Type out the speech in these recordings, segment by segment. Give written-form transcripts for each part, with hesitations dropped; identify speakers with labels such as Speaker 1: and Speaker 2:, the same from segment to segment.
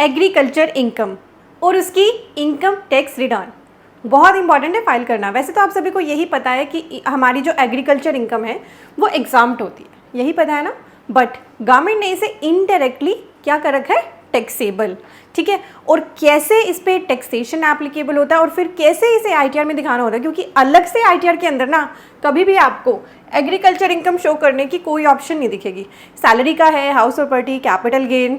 Speaker 1: Agriculture income और उसकी income tax return बहुत इंपॉर्टेंट है फाइल करना। वैसे तो आप सभी को यही पता है कि हमारी जो एग्रीकल्चर इनकम है वो एग्जाम्प्ट होती है, यही पता है ना। बट गवर्नमेंट ने इसे इनडायरेक्टली क्या कर रखा है, टैक्सेबल, ठीक है। और कैसे इस पे टैक्सेशन एप्लीकेबल होता है और फिर कैसे इसे आईटीआर में दिखाना होता है, क्योंकि अलग से आईटीआर के अंदर ना कभी भी आपको एग्रीकल्चर इनकम शो करने की कोई ऑप्शन नहीं दिखेगी। सैलरी का है, house property, capital gain,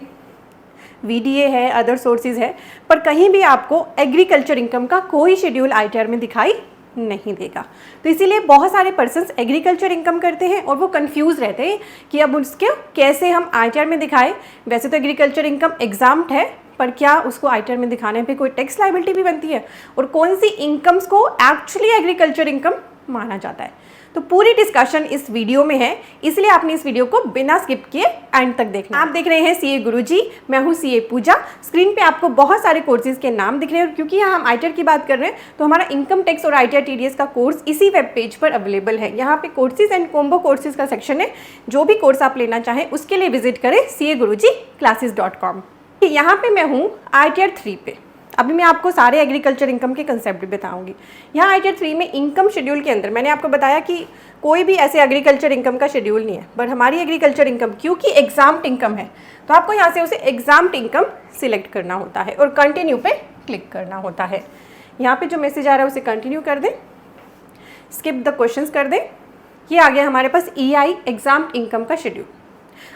Speaker 1: VDA है, अदर सोर्सेज है, पर कहीं भी आपको एग्रीकल्चर इनकम का कोई शेड्यूल आईटीआर में दिखाई नहीं देगा। तो इसीलिए बहुत सारे पर्सन्स एग्रीकल्चर इनकम करते हैं और वो कंफ्यूज रहते हैं कि अब उसके कैसे हम आईटीआर में दिखाएं। वैसे तो एग्रीकल्चर इनकम एग्जाम्प्ट है, पर क्या उसको आईटीआर में दिखाने पे कोई टैक्स लायबिलिटी भी बनती है, और कौन सी इनकम्स को एक्चुअली एग्रीकल्चर इनकम माना जाता है। तो पूरी डिस्कशन इस वीडियो में है, इसलिए आपने इस वीडियो को बिना स्किप किए एंड तक देखना। आप देख रहे हैं सीए गुरुजी, मैं हूं सीए पूजा। स्क्रीन पे आपको बहुत सारे कोर्सेज के नाम दिख रहे हैं, और क्योंकि यहाँ हम आईटीआर की बात कर रहे हैं तो हमारा इनकम टैक्स और आईटीआर टीडीएस का कोर्स इसी वेब पेज पर अवेलेबल है। यहाँ पे कोर्सेज एंड कॉम्बो कोर्सेज का सेक्शन है, जो भी कोर्स आप लेना चाहें उसके लिए विजिट करें CA-Guruji-Classes.com। यहाँ पे मैं हूँ आईटीआर 3 पे। अभी मैं आपको सारे एग्रीकल्चर इनकम के कंसेप्ट भी बताऊंगी। यहाँ आईटीआर 3 में इनकम शेड्यूल के अंदर मैंने आपको बताया कि कोई भी ऐसे एग्रीकल्चर इनकम का शेड्यूल नहीं है, बट हमारी एग्रीकल्चर इनकम क्योंकि एग्जाम्प्ट इनकम है तो आपको यहाँ से उसे एग्जाम्प्ट इनकम सिलेक्ट करना होता है और कंटिन्यू पे क्लिक करना होता है। यहाँ पे जो मैसेज आ रहा है उसे कंटिन्यू कर दें, स्किप द क्वेश्चंस कर दें। ये आ गया हमारे पास EI एग्जाम्प्ट इनकम का शेड्यूल।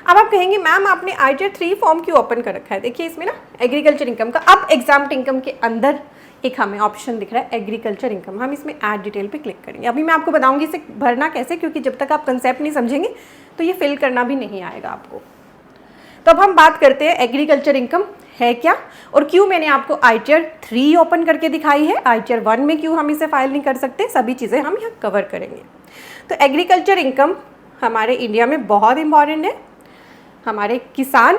Speaker 1: अब आप कहेंगे मैम आपने आईटीआर 3 फॉर्म क्यों ओपन कर रखा है। देखिए इसमें ना एग्रीकल्चर इनकम का, अब एग्जाम्प्ट इनकम के अंदर एक हमें ऑप्शन दिख रहा है एग्रीकल्चर इनकम। हम इसमें ऐड डिटेल पे क्लिक करेंगे। अभी मैं आपको बताऊंगी इसे भरना कैसे, क्योंकि जब तक आप कंसेप्ट नहीं समझेंगे तो ये फिल करना भी नहीं आएगा आपको। तो अब हम बात करते हैं एग्रीकल्चर इनकम है क्या और क्यों मैंने आपको आईटीआर 3 ओपन करके दिखाई है, आईटीआर 1 में क्यों हम इसे फाइल नहीं कर सकते, सभी चीज़ें हम यहाँ कवर करेंगे। तो एग्रीकल्चर इनकम हमारे इंडिया में बहुत इंपॉर्टेंट है, हमारे किसान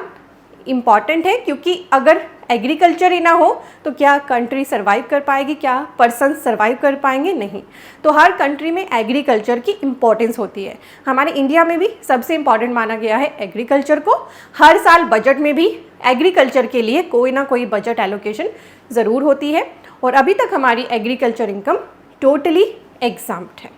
Speaker 1: इम्पॉर्टेंट है, क्योंकि अगर एग्रीकल्चर ही ना हो तो क्या कंट्री सर्वाइव कर पाएगी, क्या पर्सन सर्वाइव कर पाएंगे, नहीं। तो हर कंट्री में एग्रीकल्चर की इम्पोर्टेंस होती है। हमारे इंडिया में भी सबसे इम्पॉर्टेंट माना गया है एग्रीकल्चर को। हर साल बजट में भी एग्रीकल्चर के लिए कोई ना कोई बजट एलोकेशन ज़रूर होती है, और अभी तक हमारी एग्रीकल्चर इनकम टोटली एग्जाम्प्ट है।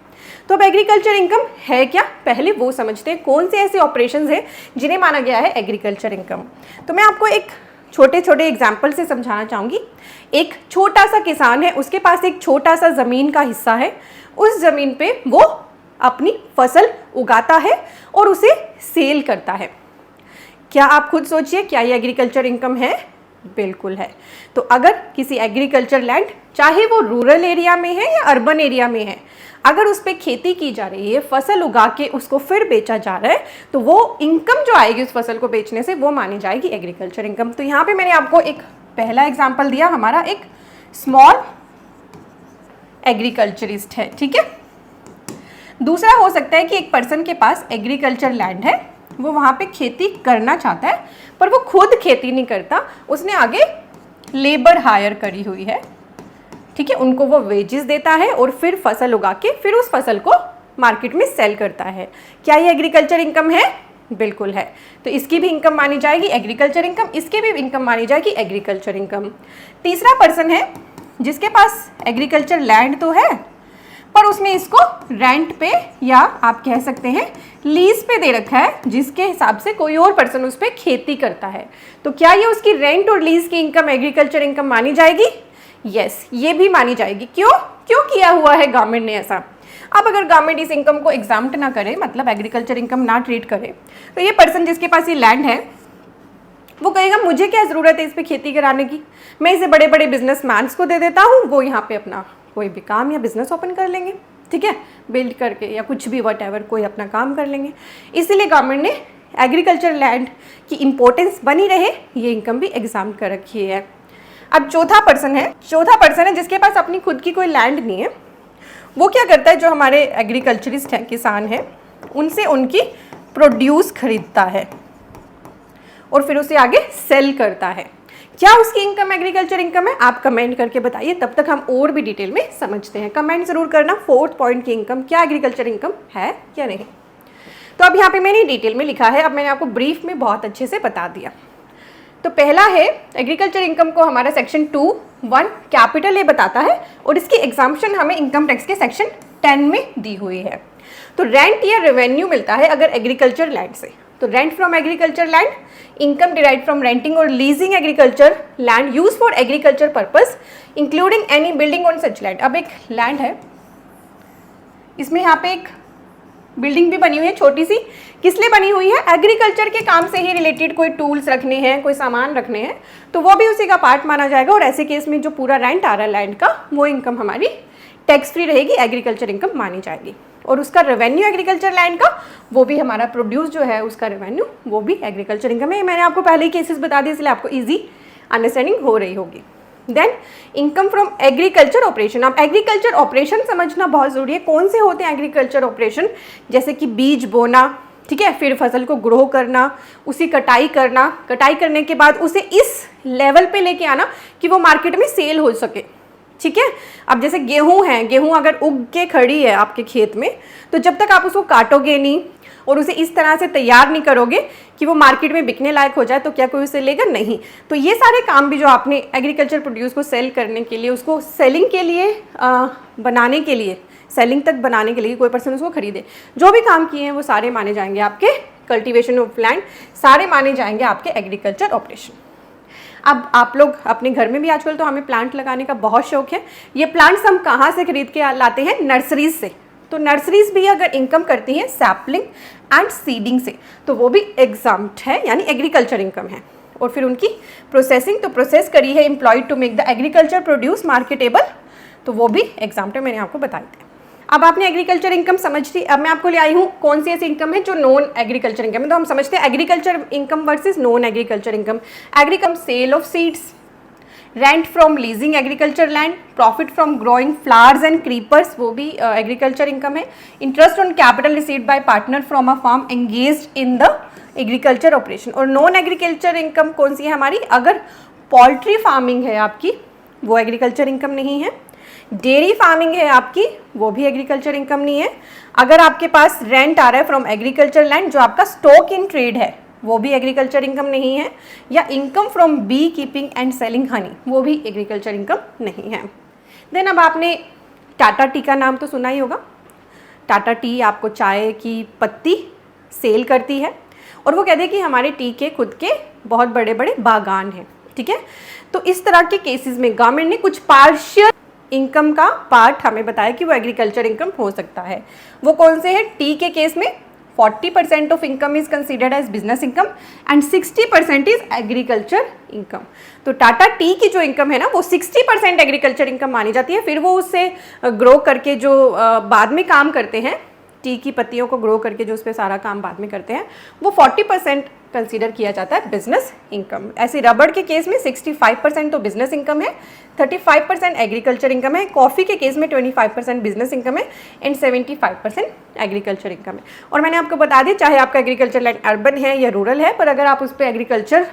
Speaker 1: तो अब एग्रीकल्चर इनकम है क्या, पहले वो समझते हैं कौन से ऐसे ऑपरेशंस हैं जिन्हें माना गया है एग्रीकल्चर इनकम। तो मैं आपको एक छोटे छोटे एग्जाम्पल से समझाना चाहूँगी। एक छोटा सा किसान है, उसके पास एक छोटा सा ज़मीन का हिस्सा है, उस ज़मीन पे वो अपनी फसल उगाता है और उसे सेल करता है। क्या आप खुद सोचिए, क्या ये एग्रीकल्चर इनकम है? बिल्कुल है। तो अगर किसी एग्रीकल्चर लैंड, चाहे वो रूरल एरिया में है या अर्बन एरिया में है, अगर उस पर खेती की जा रही है, फसल उगा के उसको फिर बेचा जा रहा है, तो वो इनकम जो आएगी उस फसल को बेचने से वो मानी जाएगी एग्रीकल्चर इनकम। तो यहाँ पे मैंने आपको एक पहला एग्जांपल दिया, हमारा एक स्मॉल एग्रीकल्चरिस्ट है, ठीक है। दूसरा हो सकता है कि एक पर्सन के पास एग्रीकल्चर लैंड है, वो वहाँ पे खेती करना चाहता है पर वो खुद खेती नहीं करता, उसने आगे लेबर हायर करी हुई है, ठीक है। उनको वो वेजेस देता है और फिर फसल उगा के फिर उस फसल को मार्केट में सेल करता है। क्या ये एग्रीकल्चर इनकम है? बिल्कुल है। तो इसकी भी इनकम मानी जाएगी एग्रीकल्चर इनकम, इसकी भी इनकम मानी जाएगी एग्रीकल्चर इनकम। तीसरा पर्सन है जिसके पास एग्रीकल्चर लैंड तो है पर उसने इसको रेंट पे या आप कह सकते हैं लीज पे दे रखा है, जिसके हिसाब से कोई और पर्सन उस पर खेती करता है। तो क्या ये उसकी रेंट और लीज की इनकम एग्रीकल्चर इनकम मानी जाएगी? यस, ये भी मानी जाएगी। क्यों किया हुआ है गवर्नमेंट ने ऐसा? अब अगर गवर्नमेंट इस इनकम को एग्जाम्प्ट ना करे, मतलब एग्रीकल्चर इनकम ना ट्रीट करे, तो ये पर्सन जिसके पास ये लैंड है वो कहेगा मुझे क्या ज़रूरत है इस पर खेती कराने की, मैं इसे बड़े बड़े बिजनेसमैन्स को दे देता हूँ, वो यहाँ पे अपना कोई भी काम या बिजनेस ओपन कर लेंगे, ठीक है, बिल्ड करके या कुछ भी वट कोई अपना काम कर लेंगे। इसीलिए गवर्नमेंट ने एग्रीकल्चर लैंड की इम्पोर्टेंस बनी रहे, ये इनकम भी एग्जाम कर रखी है। अब चौथा पर्सन है जिसके पास अपनी खुद की कोई लैंड नहीं है। वो क्या करता है, जो हमारे एग्रीकल्चरिस्ट हैं, किसान हैं, उनसे उनकी प्रोड्यूस खरीदता है और फिर उसे आगे सेल करता है। क्या उसकी इनकम एग्रीकल्चर इनकम है? आप कमेंट करके बताइए, तब तक हम और भी डिटेल में समझते हैं। कमेंट जरूर करना 4th पॉइंट की इनकम क्या एग्रीकल्चर इनकम है या नहीं। तो अब यहाँ पे मैंने डिटेल में लिखा है, अब मैंने आपको ब्रीफ में बहुत अच्छे से बता दिया। तो पहला है एग्रीकल्चर इनकम को हमारा सेक्शन 2(1) कैपिटल ए बताता है और इसकी एग्जाम्पशन हमें इनकम टैक्स के सेक्शन 10 में दी हुई है। तो रेंट या रेवेन्यू मिलता है अगर एग्रीकल्चर लैंड से, तो rent from agriculture land, income derived from renting और leasing agriculture land use for agriculture purpose including any building on such land. अब एक लैंड है, इसमें यहाँ पे एक बिल्डिंग भी बनी हुई है छोटी सी, किस लिए बनी हुई है? एग्रीकल्चर के काम से ही रिलेटेड कोई टूल्स रखने हैं, कोई सामान रखने हैं, तो वो भी उसी का पार्ट माना जाएगा। और ऐसे केस में जो पूरा रेंट आ रहा है लैंड का, वो इनकम हमारी टैक्स फ्री रहेगी, एग्रीकल्चर इनकम मानी जाएगी। और उसका रेवेन्यू एग्रीकल्चर लैंड का, वो भी हमारा प्रोड्यूस जो है उसका रेवेन्यू, वो भी एग्रीकल्चर इनकम है। मैंने आपको पहले ही केसेस बता दिए, इसलिए आपको ईजी अंडरस्टैंडिंग हो रही होगी। Then income from agriculture operation. अब एग्रीकल्चर ऑपरेशन समझना बहुत ज़रूरी है। कौन से होते हैं एग्रीकल्चर ऑपरेशन? जैसे कि बीज बोना, ठीक है, फिर फसल को ग्रो करना, उसी कटाई करना, कटाई करने के बाद उसे इस लेवल पे लेके आना कि वो मार्केट में सेल हो सके, ठीक है। अब जैसे गेहूं है, गेहूं अगर उग के खड़ी है आपके खेत में, तो जब तक आप उसको काटोगे नहीं और उसे इस तरह से तैयार नहीं करोगे कि वो मार्केट में बिकने लायक हो जाए, तो क्या कोई उसे लेगा? नहीं। तो ये सारे काम भी जो आपने एग्रीकल्चर प्रोड्यूस को सेल करने के लिए, उसको सेलिंग के लिए बनाने के लिए, सेलिंग तक बनाने के लिए कोई पर्सन उसको खरीदे, जो भी काम किए हैं वो सारे माने जाएंगे आपके कल्टीवेशन ऑफ लैंड, सारे माने जाएंगे आपके एग्रीकल्चर ऑपरेशन। अब आप लोग अपने घर में भी आजकल तो हमें प्लांट लगाने का बहुत शौक है। ये प्लांट्स हम कहाँ से खरीद के लाते हैं? नर्सरीज से। तो नर्सरीज भी अगर इनकम करती हैं सैपलिंग एंड सीडिंग से, तो वो भी एग्जाम्प्ट है, यानी एग्रीकल्चर इनकम है। और फिर उनकी प्रोसेसिंग, तो प्रोसेस करी है employed to make the agriculture produce marketable, तो वो भी एग्जाम्प्ट है, मैंने आपको बताई थी। अब आपने एग्रीकल्चर इनकम समझ ली। अब मैं आपको ले आई हूँ कौन सी ऐसी इनकम है जो नॉन एग्रीकल्चर इनकम है। तो हम समझते हैं agriculture income versus non agriculture income. एग्रीकम sale of seeds, rent from leasing agriculture land, profit from growing flowers and creepers, वो भी एग्रीकल्चर इनकम है। Interest on capital received by partner from a farm engaged in the agriculture operation. और non agriculture income कौन सी है हमारी? अगर poultry farming है आपकी, वो एग्रीकल्चर इनकम नहीं है। डेयरी फार्मिंग है आपकी, वो भी एग्रीकल्चर इनकम नहीं है। अगर आपके पास रेंट आ रहा है फ्रॉम एग्रीकल्चर लैंड, जो आपका स्टॉक इन ट्रेड है, वो भी एग्रीकल्चर इनकम नहीं है। या income from bee keeping and selling honey, वो भी एग्रीकल्चर इनकम नहीं है। देन अब आपने टाटा टी का नाम तो सुना ही होगा। टाटा टी आपको चाय की पत्ती सेल करती है और वो कहते हैं कि हमारे टी के खुद के बहुत बड़े बड़े बागान हैं, ठीक है। तो इस तरह के केसेस में गवर्नमेंट ने कुछ पार्शियल इनकम का पार्ट हमें बताया कि वो एग्रीकल्चर इनकम हो सकता है। वो कौन से है? टी के केस में 40% of income is considered as business income and 60% is agriculture income. तो टाटा टी की जो इनकम है ना, वो 60% एग्रीकल्चर इनकम मानी जाती है। फिर वो उससे ग्रो करके जो बाद में काम करते हैं, टी की पत्तियों को ग्रो करके जो उस पर सारा काम बाद में करते हैं, वो 40% कंसीडर किया जाता है बिजनेस इनकम। ऐसे रबड़ के केस में 65% तो बिजनेस इनकम है, 35% एग्रीकल्चर इनकम है। कॉफ़ी के केस में 25% बिजनेस इनकम है एंड 75% एग्रीकल्चर इनकम है। और मैंने आपको बता दिया, चाहे आपका एग्रीकल्चर लैंड अर्बन है या रूरल है, पर अगर आप उस पर एग्रीकल्चर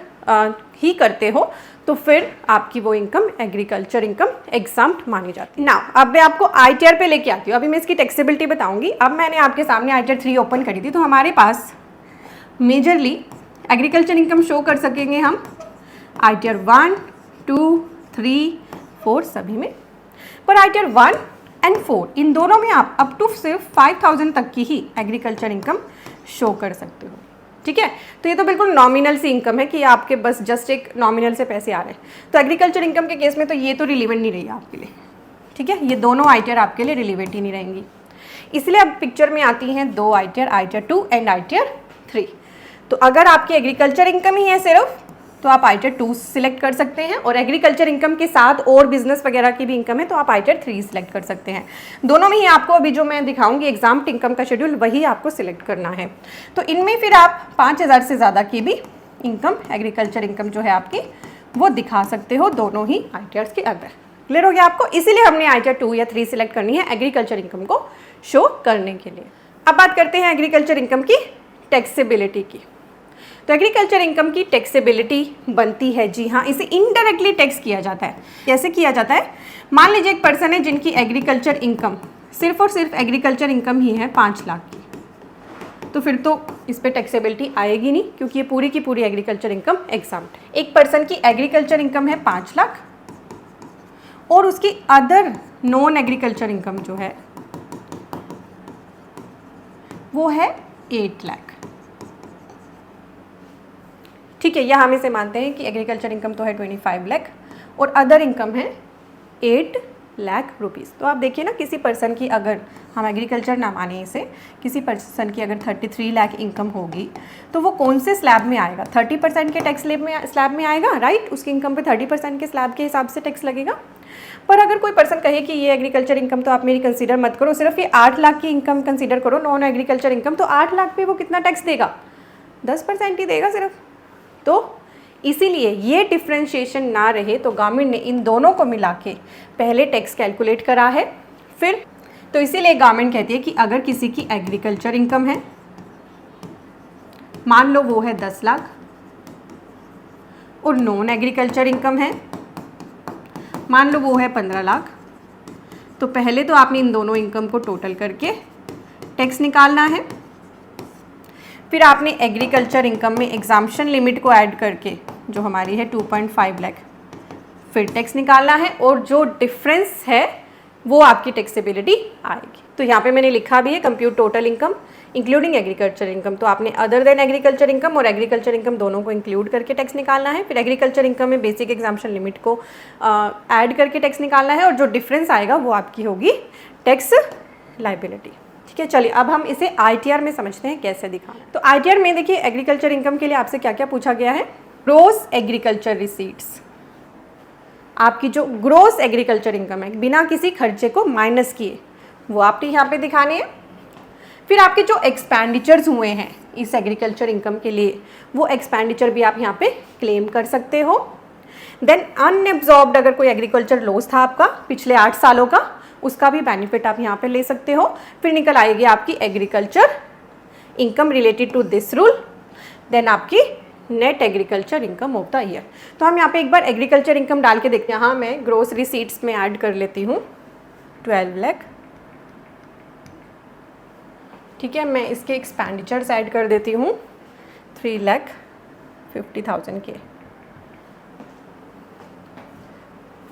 Speaker 1: ही करते हो तो फिर आपकी वो इनकम एग्रीकल्चर इनकम एग्जाम्प्ट मानी जाती है। नाउ अब मैं आपको ITR पे लेके आती हूँ। अभी मैं इसकी टैक्सेबिलिटी बताऊंगी। अब मैंने आपके सामने ITR 3 ओपन करी थी, तो हमारे पास मेजरली एग्रीकल्चर इनकम शो कर सकेंगे हम ITR 1, 2, 3, 4 सभी में। पर ITR 1 एंड 4 इन दोनों में आप अप टू सिर्फ 5000 तक की ही एग्रीकल्चर इनकम शो कर सकते हो, ठीक है। तो ये तो बिल्कुल नॉमिनल सी इनकम है कि आपके बस जस्ट एक नॉमिनल से पैसे आ रहे हैं। तो एग्रीकल्चर इनकम के केस में तो ये तो रिलीवेंट नहीं रही आपके लिए, ठीक है। ये दोनों ITR आपके लिए रिलीवेंट ही नहीं रहेंगी। इसलिए अब पिक्चर में आती हैं दो ITR, ITR 2 एंड ITR 3। तो अगर आपकी एग्रीकल्चर इनकम ही है सिर्फ, तो आप ITR 2 सिलेक्ट कर सकते हैं। और एग्रीकल्चर इनकम के साथ और बिजनेस वगैरह की भी इनकम है, तो आप ITR 3 सिलेक्ट कर सकते हैं। दोनों में ही आपको अभी जो मैं दिखाऊंगी एग्जाम्प्ट इनकम का शेड्यूल, वही आपको सिलेक्ट करना है। तो इनमें फिर आप 5000 से ज़्यादा की भी इनकम, एग्रीकल्चर इनकम जो है आपकी, वो दिखा सकते हो दोनों ही ITRs के अंदर। क्लियर हो गया आपको? इसीलिए हमने ITR 2 या 3 सिलेक्ट करनी है एग्रीकल्चर इनकम को शो करने के लिए। अब बात करते हैं एग्रीकल्चर इनकम की टैक्सेबिलिटी की। तो एग्रीकल्चर इनकम की टैक्सेबिलिटी बनती है, जी हाँ, इसे इनडायरेक्टली टैक्स किया जाता है। कैसे किया जाता है? मान लीजिए एक पर्सन है जिनकी एग्रीकल्चर इनकम सिर्फ और सिर्फ एग्रीकल्चर इनकम ही है 5 लाख की, तो फिर तो इस पे टैक्सेबिलिटी आएगी नहीं, क्योंकि ये पूरी की पूरी एग्रीकल्चर इनकम एग्जाम्प्ट है। एक पर्सन की एग्रीकल्चर इनकम है 5 लाख और उसकी अदर नॉन एग्रीकल्चर इनकम जो है वो है 8 लाख। ठीक है, या हम इसे मानते हैं कि एग्रीकल्चर इनकम तो है 25 लाख और अदर इनकम है 8 लाख रुपीज़। तो आप देखिए ना, किसी पर्सन की, अगर हम एग्रीकल्चर ना माने इसे, किसी पर्सन की अगर 33 लाख इनकम होगी तो वो कौन से स्लैब में आएगा? 30% के टैक्स स्लैब में आएगा, राइट। उसकी इनकम पे 30% के स्लैब के हिसाब से टैक्स लगेगा। पर अगर कोई पर्सन कहे कि ये एग्रीकल्चर इनकम तो आप मेरी कंसीडर मत करो, सिर्फ ये 8 लाख की इनकम कंसीडर करो, नॉन एग्रीकल्चर इनकम, तो 8 लाख पे वो कितना टैक्स देगा? 10% ही देगा सिर्फ। तो इसीलिए ये डिफ्रेंशिएशन ना रहे तो गवर्नमेंट ने इन दोनों को मिला के पहले टैक्स कैलकुलेट करा है। फिर तो इसीलिए गवर्नमेंट कहती है कि अगर किसी की एग्रीकल्चर इनकम है, मान लो वो है 10 लाख, और नॉन एग्रीकल्चर इनकम है, मान लो वो है 15 लाख, तो पहले तो आपने इन दोनों इनकम को टोटल करके टैक्स निकालना है। फिर आपने एग्रीकल्चर इनकम में एग्जाम्पशन लिमिट को ऐड करके, जो हमारी है 2.5 लाख, फिर टैक्स निकालना है, और जो डिफरेंस है वो आपकी टैक्सेबिलिटी आएगी। तो यहाँ पे मैंने लिखा भी है compute total income including agriculture income. तो आपने अदर देन एग्रीकल्चर इनकम और एग्रीकल्चर इनकम दोनों को इंक्लूड करके टैक्स निकालना है। फिर एग्रीकल्चर इनकम में बेसिक एग्जाम्पशन लिमिट को ऐड करके टैक्स निकालना है, और जो डिफरेंस आएगा वो आपकी होगी टैक्स लाइबिलिटी। ठीक है, चलिए अब हम इसे ITR में समझते हैं कैसे दिखाना। तो ITR में देखिए, एग्रीकल्चर इनकम के लिए आपसे क्या क्या पूछा गया है? ग्रोस एग्रीकल्चर रिसीट्स, आपकी जो ग्रोस एग्रीकल्चर इनकम है बिना किसी खर्चे को माइनस किए, वो आपके यहाँ पे दिखाने हैं। फिर आपके जो एक्सपेंडिचर्स हुए हैं इस एग्रीकल्चर इनकम के लिए, वो एक्सपेंडिचर भी आप यहाँ पे क्लेम कर सकते हो। देन अनएब्जॉर्ब्ड, अगर कोई एग्रीकल्चर लॉस था आपका पिछले 8 सालों का, उसका भी बेनिफिट आप यहाँ पे ले सकते हो। फिर निकल आएगी आपकी agriculture income related to this rule, then आपकी net agriculture income of the year. तो हम यहाँ पे एक बार एग्रीकल्चर इनकम डाल के देखते हैं। हाँ, मैं ग्रोस रिसीट्स में ऐड कर लेती हूँ 12 लाख। ठीक है, मैं इसके एक्सपेंडिचर्स ऐड कर देती हूँ 3,50,000 के।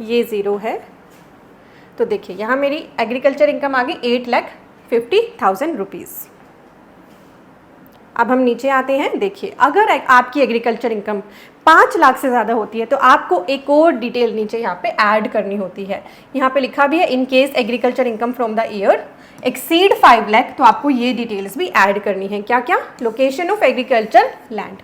Speaker 1: ये ज़ीरो है, तो देखिए यहाँ मेरी एग्रीकल्चर इनकम आ गई 8,50,000 रुपीज़। अब हम नीचे आते हैं। देखिए, अगर आपकी एग्रीकल्चर इनकम 5 लाख से ज़्यादा होती है तो आपको एक और डिटेल नीचे यहाँ पे ऐड करनी होती है। यहाँ पे लिखा भी है in case agriculture income from the year exceed 5 lakh, तो आपको ये डिटेल्स भी ऐड करनी है। क्या क्या? लोकेशन ऑफ एग्रीकल्चर लैंड,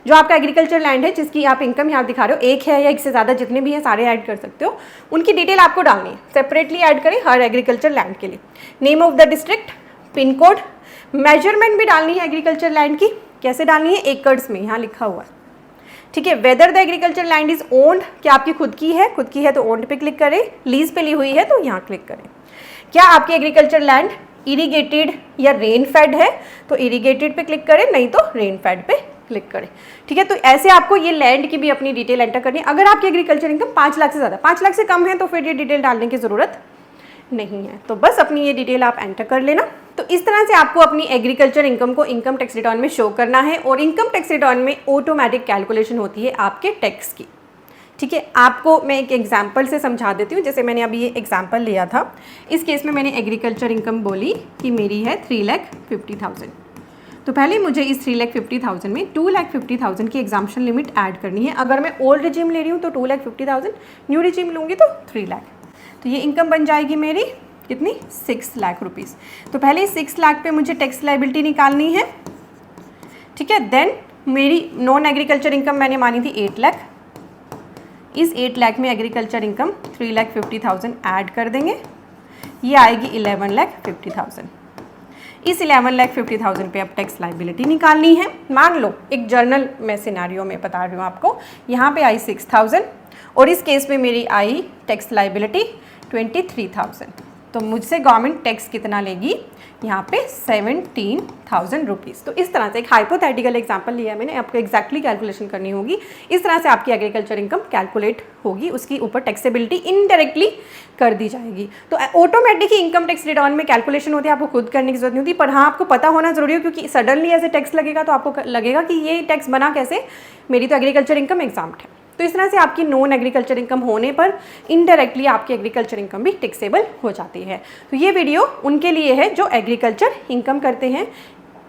Speaker 1: जो आपका एग्रीकल्चर लैंड है जिसकी आप इनकम यहाँ दिखा रहे हो, एक है या एक से ज़्यादा, जितने भी हैं सारे ऐड कर सकते हो, उनकी डिटेल आपको डालनी है। सेपरेटली ऐड करें हर एग्रीकल्चर लैंड के लिए। Name of the district, pin code, measurement भी डालनी है एग्रीकल्चर लैंड की। कैसे डालनी है? एकर्स में, यहाँ लिखा हुआ है। ठीक है, whether the agriculture land is owned, क्या आपकी खुद की है? खुद की है तो ओन्ड पे क्लिक करें, लीज पे ली हुई है तो यहाँ क्लिक करें। क्या आपकी एग्रीकल्चर लैंड इरीगेटेड या रेन फेड है तो इरीगेटेड पे क्लिक करें, नहीं तो रेन फेड पे क्लिक करें। ठीक है, तो ऐसे आपको ये लैंड की भी अपनी डिटेल एंटर करनी है। अगर आपकी एग्रीकल्चर इनकम 5 लाख से ज़्यादा, 5 लाख से कम है तो फिर ये डिटेल डालने की ज़रूरत नहीं है, तो बस अपनी ये डिटेल आप एंटर कर लेना। तो इस तरह से आपको अपनी एग्रीकल्चर इनकम को इनकम टैक्स रिटर्न में शो करना है, और इनकम टैक्स रिटर्न में ऑटोमेटिक कैलकुलेशन होती है आपके टैक्स की। ठीक है, आपको मैं एक एग्जांपल से समझा देती हूँ। जैसे मैंने अभी ये एग्जांपल लिया था, इस केस में मैंने एग्रीकल्चर इनकम बोली कि मेरी है 3,50,000। तो पहले मुझे इस 3,50,000 में 2,50,000 की एग्जाम्पशन लिमिट ऐड करनी है। अगर मैं ओल्ड रिजीम ले रही हूँ तो 2,50,000, न्यू रिजीम लूँगी तो 3 लाख। तो ये इनकम बन जाएगी मेरी कितनी? 6 लाख रुपीज़। तो पहले 6 लाख पे मुझे टैक्स लाइबिलिटी निकालनी है। ठीक है, देन मेरी नॉन एग्रीकल्चर इनकम मैंने मानी थी 8 लाख। इस 8 लाख में एग्रीकल्चर इनकम 3,50,000 ऐड कर देंगे, ये आएगी 11,50,000। इस 11,50,000 पे अब टैक्स लाइबिलिटी निकालनी है। मान लो एक जर्नल मैं सिनेरियो में बता रही हूँ आपको, यहाँ पे आई 6,000 और इस केस में मेरी आई टैक्स लाइबिलिटी 23,000। तो मुझसे गवर्नमेंट टैक्स कितना लेगी, यहाँ पे 17,000 रुपीज़। तो इस तरह से एक हाइपोथेटिकल एग्जांपल लिया है मैंने, आपको एग्जैक्टली कैलकुलेशन करनी होगी। इस तरह से आपकी एग्रीकल्चर इनकम कैलकुलेट होगी, उसकी ऊपर टैक्सेबिलिटी इनडायरेक्टली कर दी जाएगी। तो ऑटोमेटिक ही इनकम टैक्स रिटर्न में कैलकुलेशन होती है, आपको खुद करने की जरूरत नहीं होती, पर हाँ आपको पता होना जरूरी है, क्योंकि सडनली ऐसे टैक्स लगेगा तो आपको लगेगा कि ये टैक्स बना कैसे, मेरी तो एग्रीकल्चर इनकम एग्जाम्प्ट है। तो इस तरह से आपकी नॉन एग्रीकल्चर इनकम होने पर इनडायरेक्टली आपकी एग्रीकल्चर इनकम भी टैक्सेबल हो जाती है। तो ये वीडियो उनके लिए है जो एग्रीकल्चर इनकम करते हैं।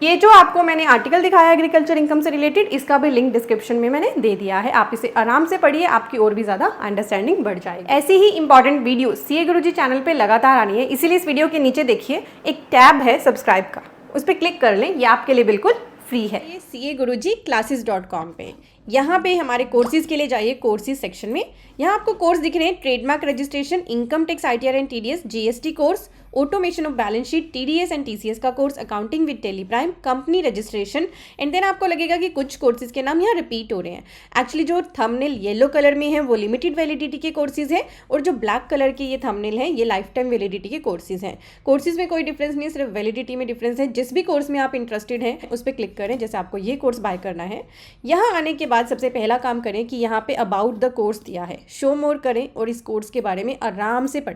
Speaker 1: ये जो आपको मैंने आर्टिकल दिखाया एग्रीकल्चर इनकम से रिलेटेड, इसका भी लिंक डिस्क्रिप्शन में मैंने दे दिया है, आप इसे आराम से पढ़िए, आपकी और भी ज़्यादा अंडरस्टैंडिंग बढ़ जाएगी। ऐसी ही इंपॉर्टेंट वीडियो सीए गुरुजी चैनल पे लगातार आनी है, इसीलिए इस वीडियो के नीचे देखिए एक टैब है सब्सक्राइब का, उस पर क्लिक कर लें, ये आपके लिए बिल्कुल फ्री है। ये CAGurujiClasses.com पे, यहाँ पे हमारे कोर्सेज के लिए जाइए, कोर्सेज सेक्शन में यहाँ आपको कोर्स दिख रहे हैं, trademark registration, income tax ITR and TDS, GST course, automation of balance sheet, TDS and TCS का course, accounting with Tally Prime, company registration, and then आपको लगेगा कि कुछ कोर्सेज के नाम यहाँ रिपीट हो रहे हैं। एक्चुअली जो थंबनेल येलो कलर में है वो लिमिटेड वैलिडिटी के कोर्सेज हैं, और जो ब्लैक कलर के ये थंबनेल है ये लाइफ टाइम वैलिडिटी के कोर्सेज हैं। कोर्सेज में कोई डिफरेंस नहीं है, सिर्फ वैलिडिटी में डिफरेंस है। जिस भी कोर्स में आप इंटरेस्टेड हैं उस पर क्लिक करें, जैसे आपको ये कोर्स बाय करना है। यहाँ आने के बाद सबसे पहला काम करें कि यहाँ पे अबाउट द कोर्स दिया है, शो मोर करें और इस कोर्स के बारे में आराम से पढ़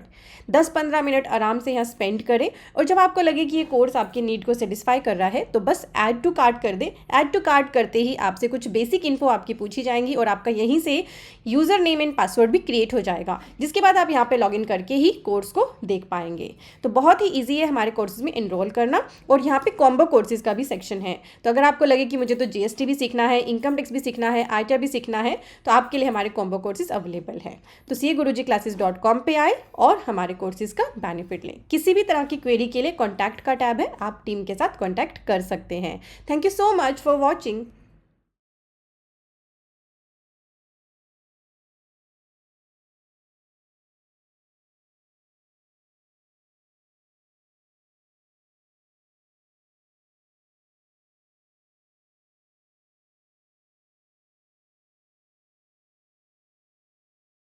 Speaker 1: 10-15 मिनट आराम से यहाँ स्पेंड करें, और जब आपको लगे कि ये कोर्स आपकी नीड को सेटिस्फाई कर रहा है तो बस ऐड टू कार्ट कर दें। ऐड टू कार्ट करते ही आपसे कुछ बेसिक इन्फो आपकी पूछी जाएंगी और आपका यहीं से यूज़र नेम एंड पासवर्ड भी क्रिएट हो जाएगा, जिसके बाद आप यहाँ पे लॉगिन करके ही कोर्स को देख पाएंगे। तो बहुत ही ईजी है हमारे कोर्सेज में इनरोल करना, और यहाँ पे कॉम्बो कोर्सेज का भी सेक्शन है। तो अगर आपको लगे कि मुझे तो GST भी सीखना है, इनकम टैक्स भी सीखना है, ITR भी सीखना है, तो आपके लिए हमारे कॉम्बो कोर्सेज अवेलेबल है। तो CAGurujiClasses.com पे आए और हमारे कोर्सेज का बेनिफिट लें। किसी भी तरह की क्वेरी के लिए कॉन्टैक्ट का टैब है, आप टीम के साथ कॉन्टैक्ट कर सकते हैं। Thank you so much for watching.